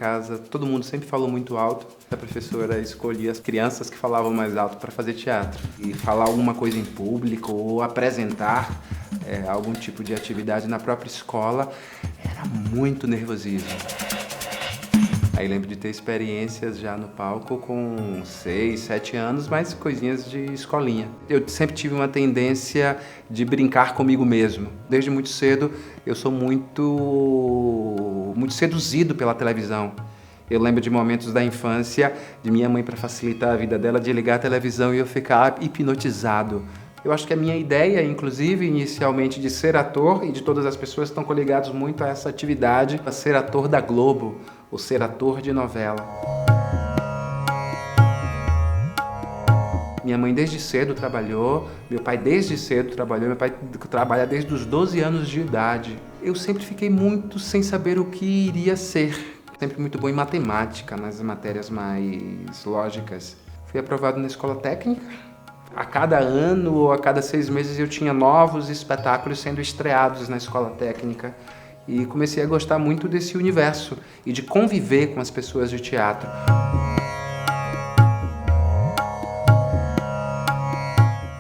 casa todo mundo sempre falou muito alto. A professora escolhia as crianças que falavam mais alto para fazer teatro. E falar alguma coisa em público ou apresentar algum tipo de atividade na própria escola era muito nervosismo. Aí lembro de ter experiências já no palco com 6, 7 anos, mas coisinhas de escolinha. Eu sempre tive uma tendência de brincar comigo mesmo. Desde muito cedo eu sou muito seduzido pela televisão. Eu lembro de momentos da infância de minha mãe, para facilitar a vida dela, de ligar a televisão e eu ficar hipnotizado. Eu acho que a minha ideia, inclusive, inicialmente, de ser ator, e de todas as pessoas estão coligados muito a essa atividade, a ser ator da Globo, ou ser ator de novela. Minha mãe desde cedo trabalhou, meu pai desde cedo trabalhou, meu pai trabalha desde os 12 anos de idade. Eu sempre fiquei muito sem saber o que iria ser. Sempre muito bom em matemática, nas matérias mais lógicas. Fui aprovado na escola técnica. A cada ano ou a cada 6 meses eu tinha novos espetáculos sendo estreados na escola técnica. E comecei a gostar muito desse universo e de conviver com as pessoas de teatro.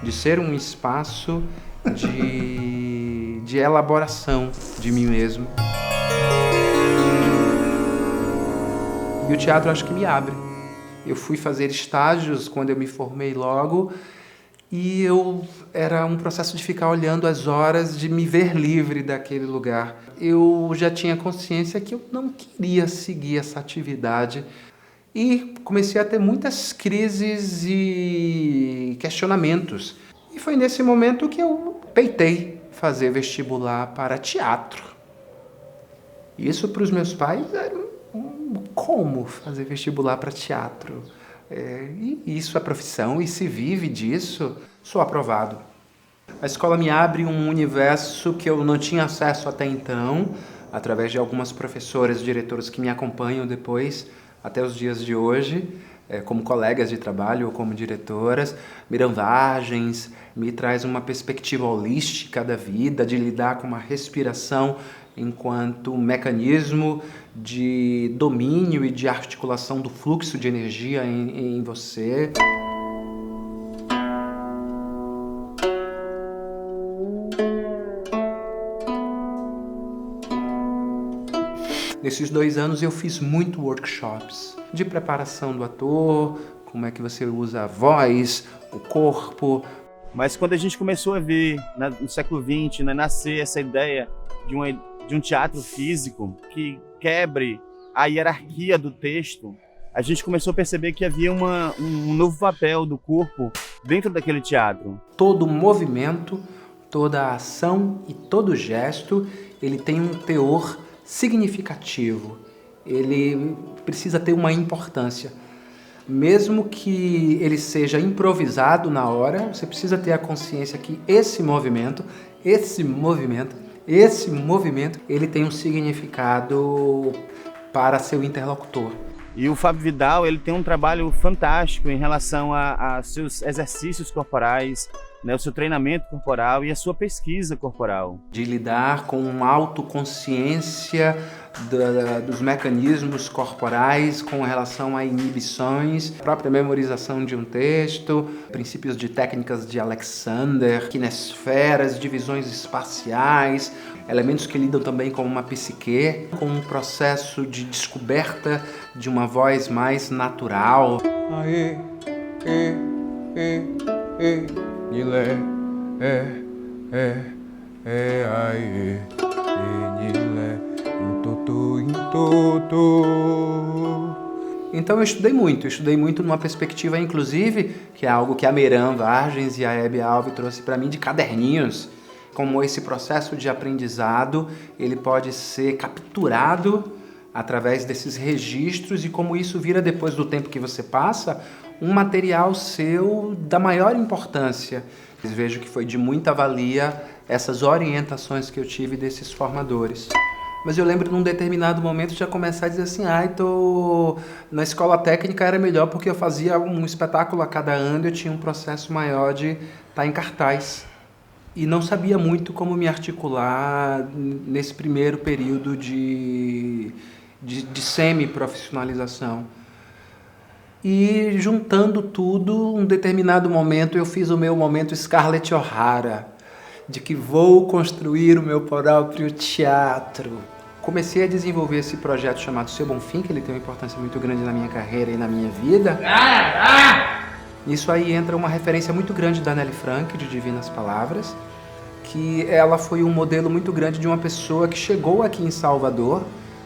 De ser um espaço de elaboração de mim mesmo. E o teatro acho que me abre. Eu fui fazer estágios quando eu me formei logo e era um processo de ficar olhando as horas, de me ver livre daquele lugar. Eu já tinha consciência que eu não queria seguir essa atividade e comecei a ter muitas crises e questionamentos. E foi nesse momento que eu peitei fazer vestibular para teatro. Isso para os meus pais era como fazer vestibular para teatro? E isso é profissão e se vive disso, sou aprovado. A escola me abre um universo que eu não tinha acesso até então, através de algumas professoras e diretoras que me acompanham depois, até os dias de hoje, como colegas de trabalho ou como diretoras. Miriam Vargens me traz uma perspectiva holística da vida, de lidar com uma respiração enquanto mecanismo de domínio e de articulação do fluxo de energia em você. Nesses 2 anos eu fiz muito workshops de preparação do ator, como é que você usa a voz, o corpo. Mas quando a gente começou a ver no século XX, nascer essa ideia de um teatro físico que quebre a hierarquia do texto, a gente começou a perceber que havia um novo papel do corpo dentro daquele teatro. Todo movimento, toda ação e todo gesto, ele tem um teor significativo. Ele precisa ter uma importância. Mesmo que ele seja improvisado na hora, você precisa ter a consciência que esse movimento, ele tem um significado para seu interlocutor. E o Fábio Vidal, ele tem um trabalho fantástico em relação a seus exercícios corporais, o seu treinamento corporal e a sua pesquisa corporal. De lidar com uma autoconsciência dos mecanismos corporais com relação a inibições, própria memorização de um texto, princípios de técnicas de Alexander, kinesferas, divisões espaciais, elementos que lidam também com uma psique, com um processo de descoberta de uma voz mais natural. Então eu estudei muito numa perspectiva, inclusive, que é algo que a Miriam Vargens e a Hebe Alves trouxe para mim, de caderninhos, como esse processo de aprendizado, ele pode ser capturado através desses registros e como isso vira, depois do tempo que você passa, um material seu da maior importância. Eu vejo que foi de muita valia essas orientações que eu tive desses formadores. Mas eu lembro num determinado momento já começar a dizer assim, na escola técnica era melhor porque eu fazia um espetáculo a cada ano, eu tinha um processo maior de estar em cartaz. E não sabia muito como me articular nesse primeiro período de de semi-profissionalização. E juntando tudo, um determinado momento eu fiz o meu momento Scarlett O'Hara, de que vou construir o meu próprio teatro. Comecei a desenvolver esse projeto chamado Seu Bonfim, que ele tem uma importância muito grande na minha carreira e na minha vida. Nisso aí entra uma referência muito grande da Nelly Frank, de Divinas Palavras, que ela foi um modelo muito grande de uma pessoa que chegou aqui em Salvador,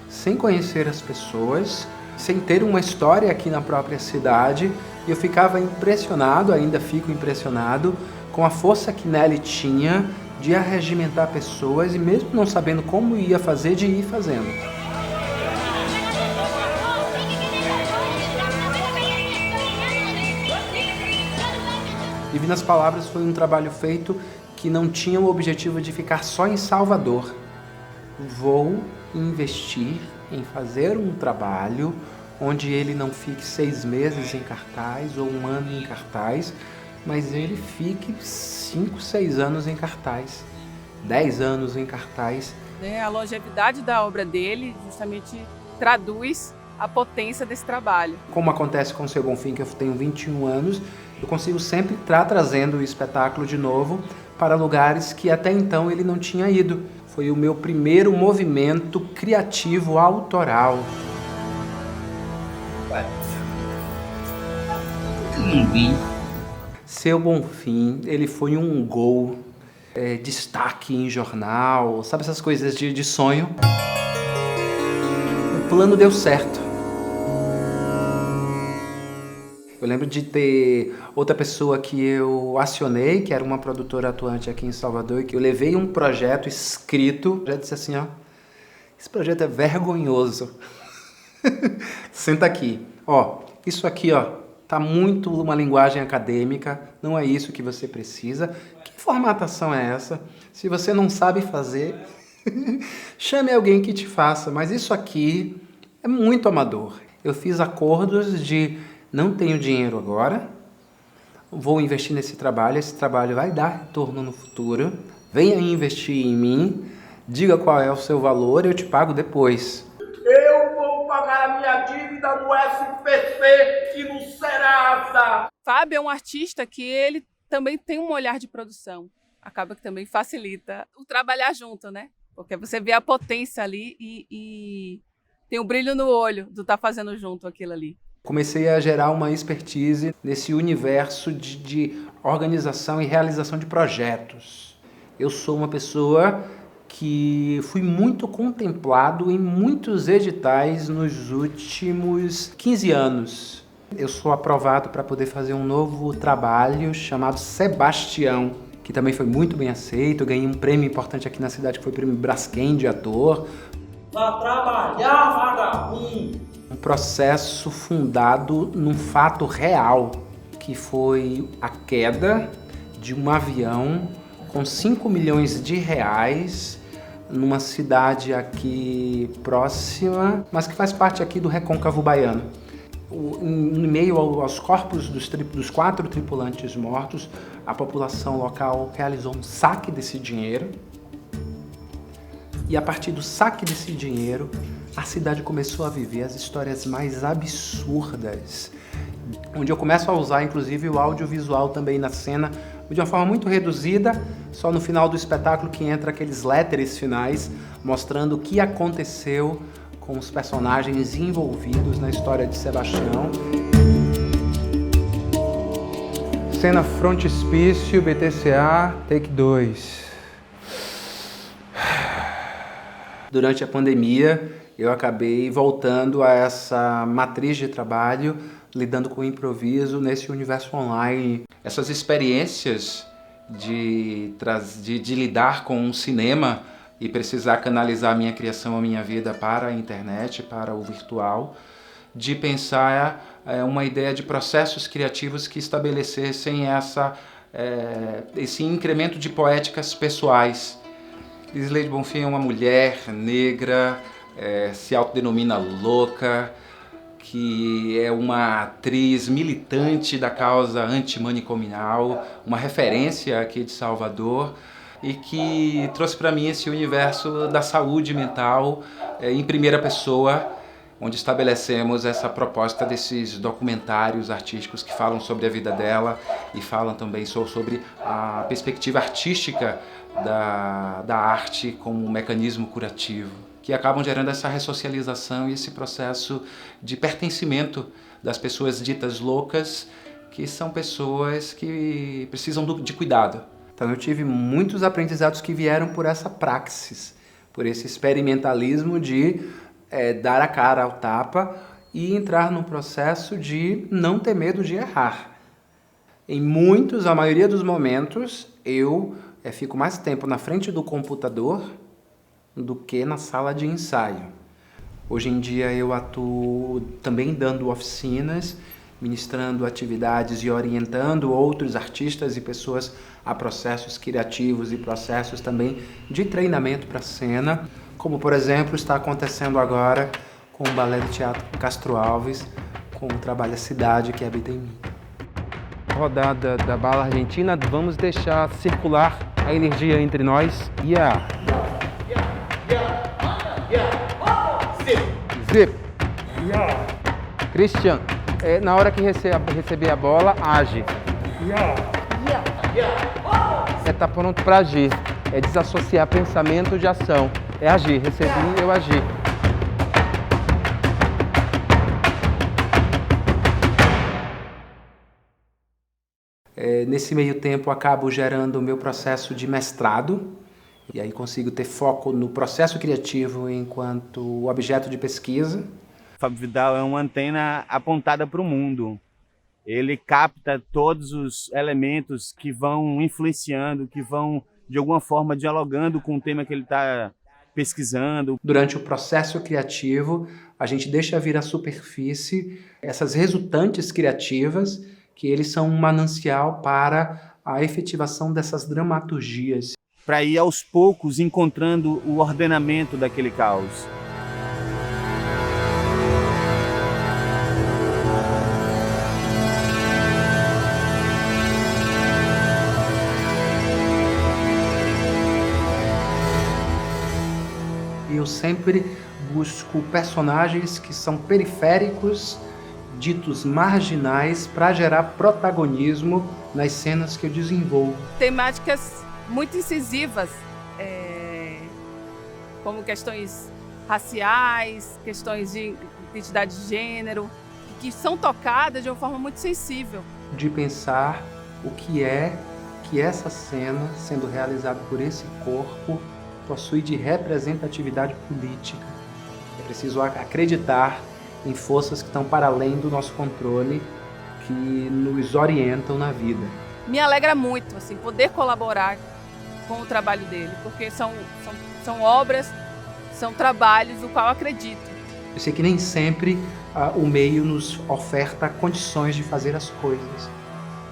sem conhecer as pessoas, sem ter uma história aqui na própria cidade, e eu ficava impressionado, ainda fico impressionado, com a força que Nelly tinha de arregimentar pessoas e mesmo não sabendo como ia fazer, de ir fazendo. Divinas Palavras foi um trabalho feito que não tinha o objetivo de ficar só em Salvador. Vou investir em fazer um trabalho onde ele não fique 6 meses em cartaz ou 1 ano em cartaz, mas ele fique 5, 6 anos em cartaz, 10 anos em cartaz. A longevidade da obra dele justamente traduz a potência desse trabalho. Como acontece com o Seu Bonfim, que eu tenho 21 anos, eu consigo sempre estar trazendo o espetáculo de novo para lugares que até então ele não tinha ido. Foi o meu primeiro movimento criativo autoral. Seu Bonfim, ele foi um gol, destaque em jornal, sabe essas coisas de sonho? O plano deu certo. Eu lembro de ter outra pessoa que eu acionei, que era uma produtora atuante aqui em Salvador, e que eu levei um projeto escrito, já disse assim, ó, esse projeto é vergonhoso. Senta aqui, ó, isso aqui, ó, tá muito uma linguagem acadêmica, não é isso que você precisa. Que formatação é essa? Se você não sabe fazer, chame alguém que te faça, mas isso aqui é muito amador. Eu fiz acordos de não tenho dinheiro agora, vou investir nesse trabalho, esse trabalho vai dar retorno no futuro, venha investir em mim, diga qual é o seu valor, eu te pago depois. Eu vou pagar a minha dívida no SPC e no Serasa. Fábio é um artista que ele também tem um olhar de produção, acaba que também facilita o trabalhar junto, né? Porque você vê a potência ali e tem um brilho no olho do estar fazendo junto aquilo ali. Comecei a gerar uma expertise nesse universo de organização e realização de projetos. Eu sou uma pessoa que fui muito contemplado em muitos editais nos últimos 15 anos. Eu sou aprovado para poder fazer um novo trabalho chamado Sebastião, que também foi muito bem aceito. Eu ganhei um prêmio importante aqui na cidade, que foi o prêmio Braskem de ator. Vá trabalhar, vagabundo! Um processo fundado num fato real, que foi a queda de um avião com 5 milhões de reais numa cidade aqui próxima, mas que faz parte aqui do Recôncavo Baiano. Em meio aos corpos dos 4 tripulantes mortos, a população local realizou um saque desse dinheiro. E a partir do saque desse dinheiro, a cidade começou a viver as histórias mais absurdas, onde eu começo a usar, inclusive, o audiovisual também na cena, de uma forma muito reduzida, só no final do espetáculo que entra aqueles letters finais, mostrando o que aconteceu com os personagens envolvidos na história de Sebastião. Cena frontispício, BTCA, take 2. Durante a pandemia, eu acabei voltando a essa matriz de trabalho, lidando com o improviso nesse universo online. Essas experiências de lidar com um cinema e precisar canalizar a minha criação, a minha vida para a internet, para o virtual, de pensar uma ideia de processos criativos que estabelecessem esse incremento de poéticas pessoais. Isleide Bonfim é uma mulher negra, se autodenomina louca, que é uma atriz militante da causa antimanicomial, uma referência aqui de Salvador, e que trouxe para mim esse universo da saúde mental em primeira pessoa, onde estabelecemos essa proposta desses documentários artísticos que falam sobre a vida dela e falam também sobre a perspectiva artística da arte como um mecanismo curativo, que acabam gerando essa ressocialização e esse processo de pertencimento das pessoas ditas loucas, que são pessoas que precisam de cuidado. Então eu tive muitos aprendizados que vieram por essa praxis, por esse experimentalismo de dar a cara ao tapa e entrar num processo de não ter medo de errar. A maioria dos momentos, eu fico mais tempo na frente do computador do que na sala de ensaio. Hoje em dia eu atuo também dando oficinas, ministrando atividades e orientando outros artistas e pessoas a processos criativos e processos também de treinamento para a cena, como por exemplo está acontecendo agora com o Balé do Teatro Castro Alves, com o trabalho A Cidade que Habita em Mim. Rodada da bala argentina, vamos deixar circular a energia entre nós. Yeah. Zip. Christian, na hora que receber a bola, age. Tá pronto para agir. É desassociar pensamento de ação. É agir. Recebi, eu agi. Nesse meio tempo, acabo gerando o meu processo de mestrado, e aí consigo ter foco no processo criativo enquanto objeto de pesquisa. Fábio Vidal é uma antena apontada para o mundo. Ele capta todos os elementos que vão influenciando, que vão, de alguma forma, dialogando com o tema que ele está pesquisando. Durante o processo criativo, a gente deixa vir à superfície essas resultantes criativas, que eles são um manancial para a efetivação dessas dramaturgias. Para ir aos poucos encontrando o ordenamento daquele caos. Eu sempre busco personagens que são periféricos, ditos marginais, para gerar protagonismo nas cenas que eu desenvolvo. Temáticas muito incisivas, como questões raciais, questões de identidade de gênero, que são tocadas de uma forma muito sensível. De pensar o que é que essa cena, sendo realizada por esse corpo, possui de representatividade política. É preciso acreditar em forças que estão para além do nosso controle, que nos orientam na vida. Me alegra muito assim, poder colaborar com o trabalho dele, porque são obras, são trabalhos do qual eu acredito. Eu sei que nem sempre o meio nos oferta condições de fazer as coisas,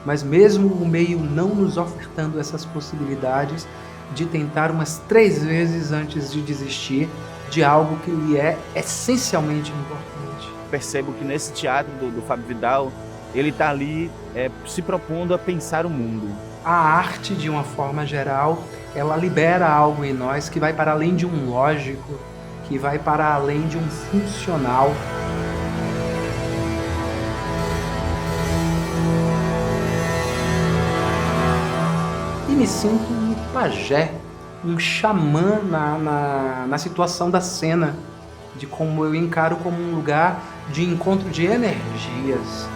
mas mesmo o meio não nos ofertando essas possibilidades, de tentar umas 3 vezes antes de desistir de algo que lhe é essencialmente importante. Percebo que nesse teatro do Fábio Vidal, ele está ali se propondo a pensar o mundo. A arte, de uma forma geral, ela libera algo em nós que vai para além de um lógico, que vai para além de um funcional. E me sinto um pajé, um xamã na situação da cena, de como eu encaro como um lugar de encontro de energias.